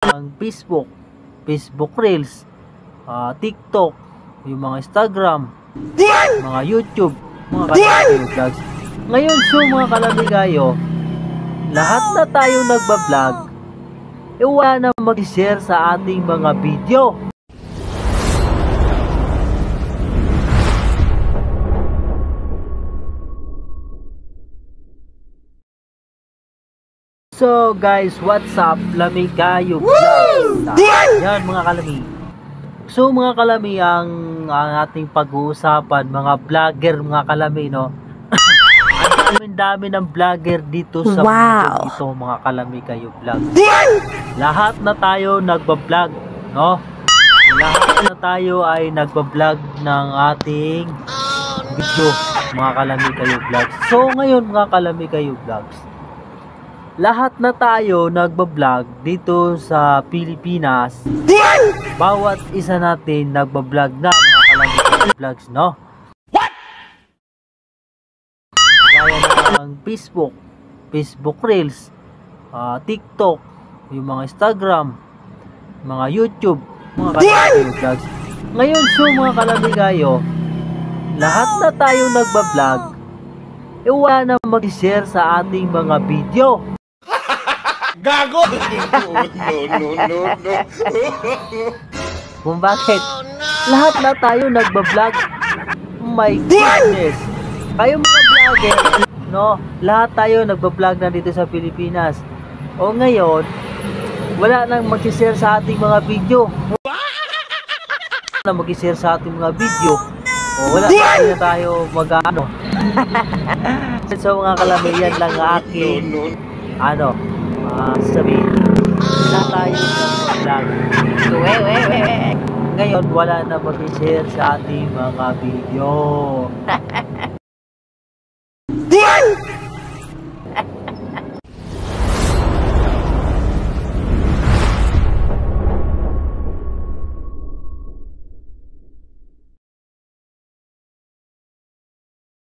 ang Facebook Reels, TikTok, yung mga Instagram, mga YouTube, mga kalamigayo vlogs. Ngayon mga kalamigayo, lahat na tayo nagbablog, wala na mag-share sa ating mga video. So guys, what's up? Lamigayo Vlog. Yan mga kalami. So mga kalami, ang ating pag-uusapan, mga vlogger mga kalami, no? Ang dami ng vlogger dito sa mundo dito, mga Kalamigayo Vlog. Lahat na tayo nagba-vlog, no? Lahat na tayo ay nagba-vlog ng ating video, mga Kalamigayo Vlogs. So ngayon mga Kalamigayo Vlogs, lahat na tayo nagba-vlog dito sa Pilipinas. Bawat isa natin nagba-vlog na, mga Kalamigayo Vlogs, no? Gaya ng Facebook Reels, TikTok, yung mga Instagram, mga YouTube, mga Kalamigayo Vlogs. Ngayon mga Kalamigayo, lahat na tayo nagba-vlog, wala na mag-share sa ating mga video. Gago! No. Kung bakit? Lahat na tayo nagba-vlog. My goodness! Kayo mga vlogger, no? Lahat tayo nagba-vlog na dito sa Pilipinas. O ngayon, wala nang mag-share sa ating mga video. Wala na mag-share sa ating mga video. O wala na tayo mag-ano. So mga Kalami, yan lang aking sabihin. Wala tayo nag-vlog. Ngayon, wala na mag-share sa ating mga video.